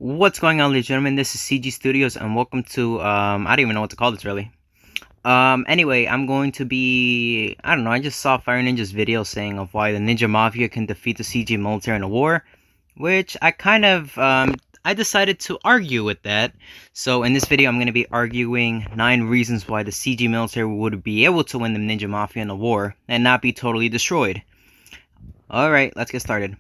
What's going on, ladies and gentlemen? This is CG Studios, and welcome to I don't even know what to call this really. Anyway, I'm going to be I don't know. I just saw Fire Ninja's video saying of why the Ninja Mafia can defeat the CG military in a war, which I decided to argue with that. So in this video, I'm going to be arguing 9 reasons why the CG military would be able to win the Ninja Mafia in a war and not be totally destroyed. All right, let's get started.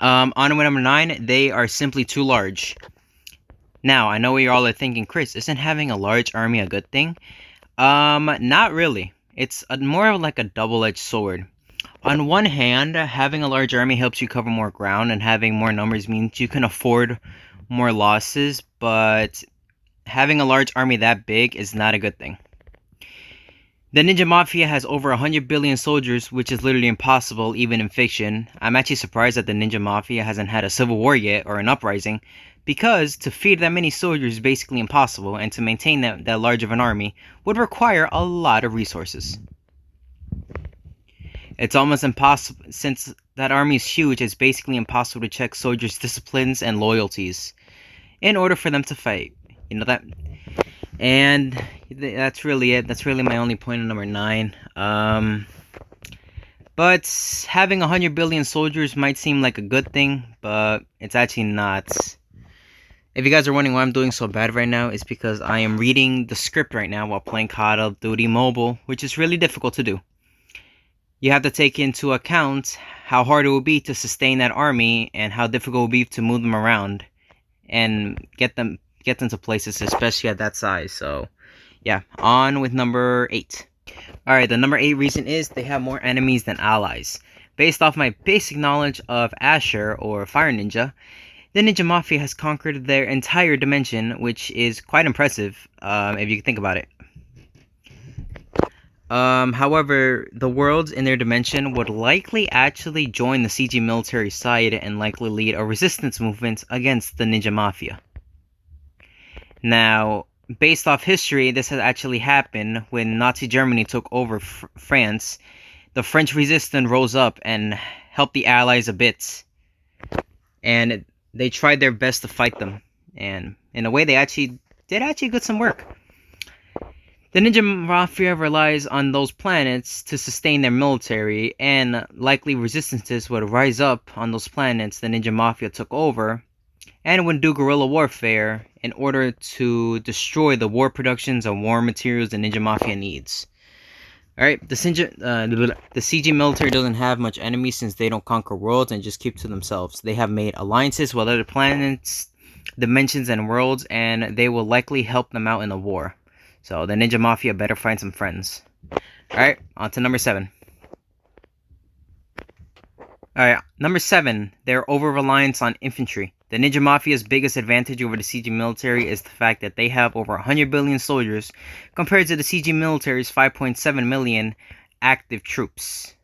On with number 9, they are simply too large. Now, I know what you all are thinking, Chris, isn't having a large army a good thing? Not really. It's more of like a double-edged sword. On one hand, having a large army helps you cover more ground, and having more numbers means you can afford more losses, but having a large army that big is not a good thing. The Ninja Mafia has over 100 billion soldiers, which is literally impossible even in fiction. I'm actually surprised that the Ninja Mafia hasn't had a civil war yet, or an uprising, because to feed that many soldiers is basically impossible, and to maintain that large of an army would require a lot of resources. It's almost impossible, since that army is huge, it's basically impossible to check soldiers' disciplines and loyalties in order for them to fight. You know that? And that's really it. That's really my only point on number 9. But having 100 billion soldiers might seem like a good thing, but it's actually not. If you guys are wondering why I'm doing so bad right now, it's because I am reading the script right now while playing Call of Duty Mobile, which is really difficult to do. You have to take into account how hard it will be to sustain that army and how difficult it will be to move them around and get them to places, especially at that size. So yeah, on with number 8. Alright, the number 8 reason is they have more enemies than allies. Based off my basic knowledge of Asher or Fire Ninja, the Ninja Mafia has conquered their entire dimension, which is quite impressive if you think about it. However, the worlds in their dimension would likely actually join the CG military side and likely lead a resistance movement against the Ninja Mafia. Now, based off history, this has actually happened when Nazi Germany took over France. The French resistance rose up and helped the Allies a bit, and they tried their best to fight them. And in a way, they actually did some work. The Ninja Mafia relies on those planets to sustain their military, and likely resistances would rise up on those planets the Ninja Mafia took over, and would do guerrilla warfare in order to destroy the war productions and war materials the Ninja Mafia needs. Alright, the CG military doesn't have much enemies since they don't conquer worlds and just keep to themselves. They have made alliances with other planets, dimensions, and worlds, and they will likely help them out in the war. So the Ninja Mafia better find some friends. Alright, on to number 7. Alright, number 7, their over-reliance on infantry. The Ninja Mafia's biggest advantage over the CG military is the fact that they have over 100 billion soldiers compared to the CG military's 5.7 million active troops.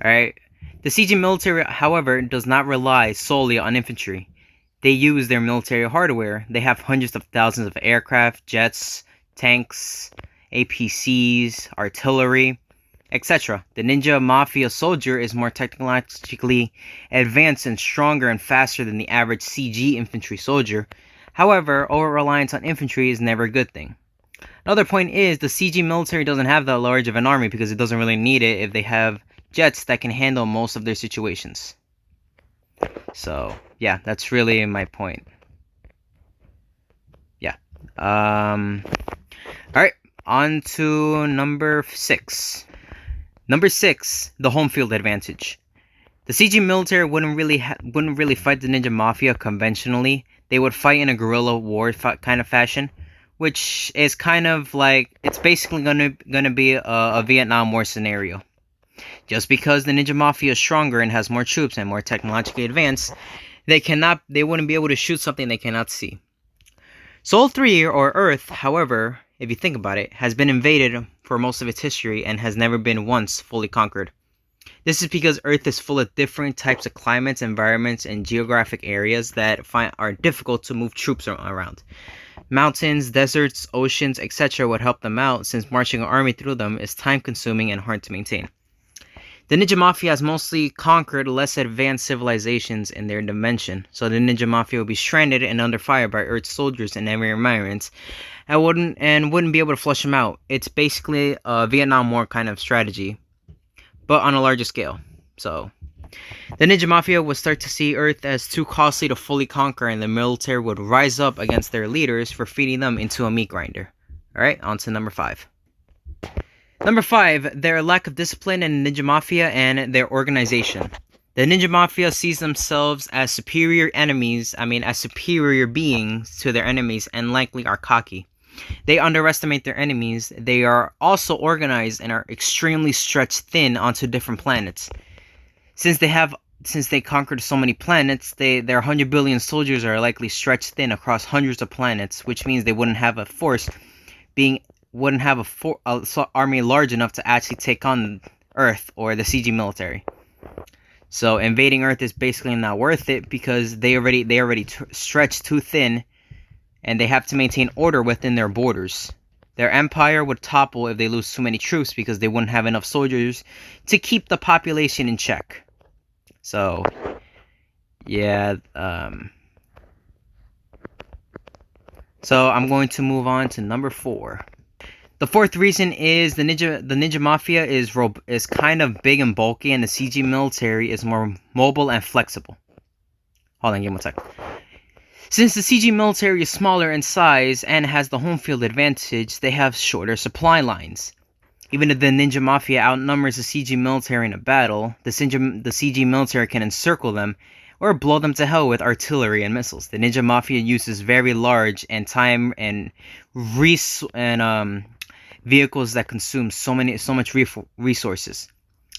Alright, the CG military, however, does not rely solely on infantry. They use their military hardware. They have hundreds of thousands of aircraft, jets, tanks, APCs, artillery, etc. The Ninja Mafia soldier is more technologically advanced and stronger and faster than the average CG infantry soldier. However, over-reliance on infantry is never a good thing. Another point is the CG military doesn't have that large of an army because it doesn't really need it if they have jets that can handle most of their situations. So, yeah, that's really my point. Yeah. Alright, on to number 6. Number 6, the home field advantage. The CG military wouldn't really fight the Ninja Mafia conventionally. They would fight in a guerrilla war kind of fashion, which is kind of like, it's basically gonna be a Vietnam War scenario. Just because the Ninja Mafia is stronger and has more troops and more technologically advanced, they wouldn't be able to shoot something they cannot see. Sol 3, or Earth, however, if you think about it, has been invaded for most of its history and has never been once fully conquered. This is because Earth is full of different types of climates, environments, and geographic areas that are difficult to move troops around. Mountains, deserts, oceans, etc. would help them out, since marching an army through them is time-consuming and hard to maintain. The Ninja Mafia has mostly conquered less advanced civilizations in their dimension, so the Ninja Mafia will be stranded and under fire by Earth's soldiers in every environment, and wouldn't be able to flush them out. It's basically a Vietnam War kind of strategy, but on a larger scale. So the Ninja Mafia would start to see Earth as too costly to fully conquer, and the military would rise up against their leaders for feeding them into a meat grinder. Alright, on to number 5. Number 5, their lack of discipline in Ninja Mafia and their organization. The Ninja Mafia sees themselves as superior beings to their enemies, and likely are cocky. They underestimate their enemies. They are also organized and are extremely stretched thin onto different planets. Since they conquered so many planets, their 100 billion soldiers are likely stretched thin across hundreds of planets, which means they wouldn't have a army large enough to actually take on Earth or the CG military. So invading Earth is basically not worth it because they already stretched too thin, and they have to maintain order within their borders. Their empire would topple if they lose too many troops because they wouldn't have enough soldiers to keep the population in check. So, yeah. So I'm going to move on to number 4. The 4th reason is the Ninja Mafia is kind of big and bulky, and the CG military is more mobile and flexible. Hold on, give me 1 sec. Since the CG military is smaller in size and has the home field advantage, they have shorter supply lines. Even if the Ninja Mafia outnumbers the CG military in a battle, the CG military can encircle them or blow them to hell with artillery and missiles. The Ninja Mafia uses very large vehicles that consume so much resources.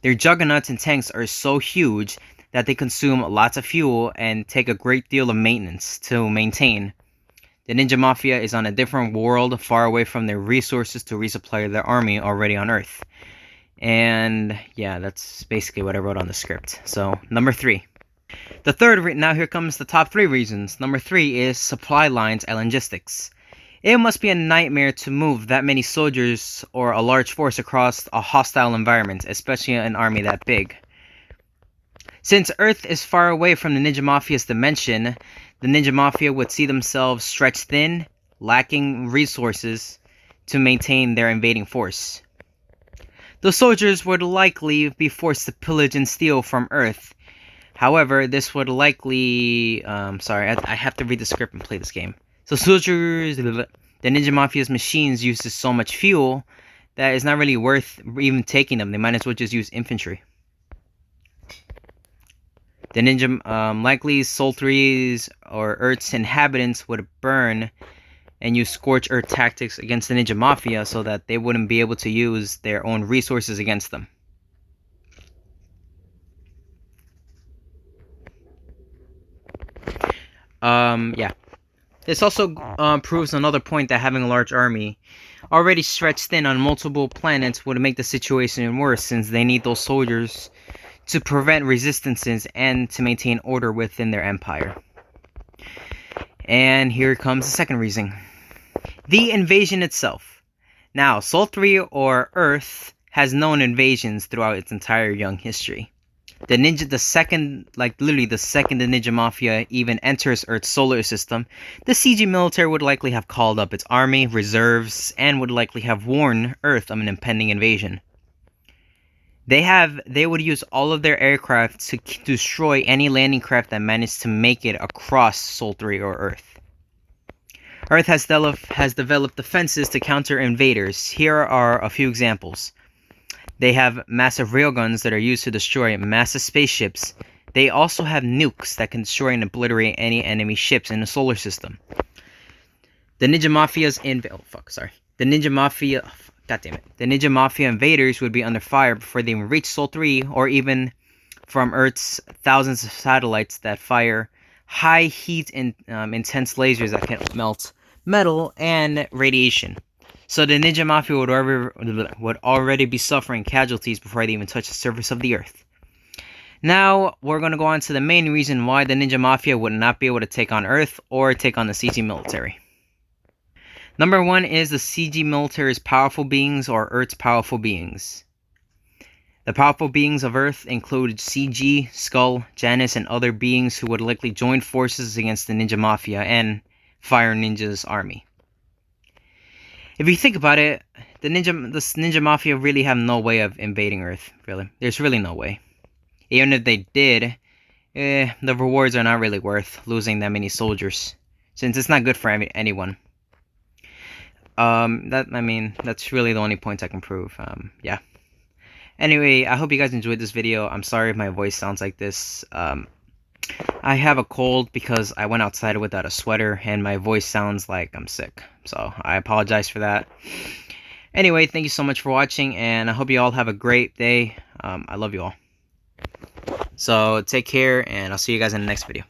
Their juggernauts and tanks are so huge that they consume lots of fuel and take a great deal of maintenance to maintain. The Ninja Mafia is on a different world, far away from their resources to resupply their army already on Earth. And yeah, that's basically what I wrote on the script. So, number 3. The third, now here comes the top 3 reasons. Number 3 is supply lines and logistics. It must be a nightmare to move that many soldiers or a large force across a hostile environment, especially an army that big. Since Earth is far away from the Ninja Mafia's dimension, the Ninja Mafia would see themselves stretched thin, lacking resources to maintain their invading force. The soldiers would likely be forced to pillage and steal from Earth. However, this would likely... I have to read the script and play this game. So the Ninja Mafia's machines uses so much fuel that it's not really worth even taking them. They might as well just use infantry. The Ninja, likely Sol-3's or Earth's inhabitants would burn and use scorched earth tactics against the Ninja Mafia so that they wouldn't be able to use their own resources against them. Yeah. This also proves another point that having a large army already stretched thin on multiple planets would make the situation worse, since they need those soldiers to prevent resistances and to maintain order within their empire. And here comes the second reason. The invasion itself. Now, Sol-3 or Earth has known invasions throughout its entire young history. The second the Ninja Mafia even enters Earth's solar system, the CG military would likely have called up its army, reserves, and would likely have warned Earth of an impending invasion. They would use all of their aircraft to destroy any landing craft that managed to make it across Sol-3 or Earth. Earth has developed defenses to counter invaders. Here are a few examples. They have massive railguns that are used to destroy massive spaceships. They also have nukes that can destroy and obliterate any enemy ships in the solar system. The Ninja Mafia invaders would be under fire before they even reach Sol-3, or even from Earth's thousands of satellites that fire high heat and intense lasers that can melt metal and radiation. So the Ninja Mafia would already be suffering casualties before they even touch the surface of the Earth. Now, we're going to go on to the main reason why the Ninja Mafia would not be able to take on Earth or take on the CG military. Number 1 is the CG military's powerful beings or Earth's powerful beings. The powerful beings of Earth included CG, Skull, Janus, and other beings who would likely join forces against the Ninja Mafia and Fire Ninja's army. If you think about it, this Ninja Mafia really have no way of invading Earth, really. There's really no way. Even if they did, the rewards are not really worth losing that many soldiers, since it's not good for anyone. That's really the only points I can prove. Yeah. Anyway, I hope you guys enjoyed this video. I'm sorry if my voice sounds like this. I have a cold because I went outside without a sweater and my voice sounds like I'm sick. So I apologize for that. Anyway, thank you so much for watching, and I hope you all have a great day. I love you all. So take care, and I'll see you guys in the next video.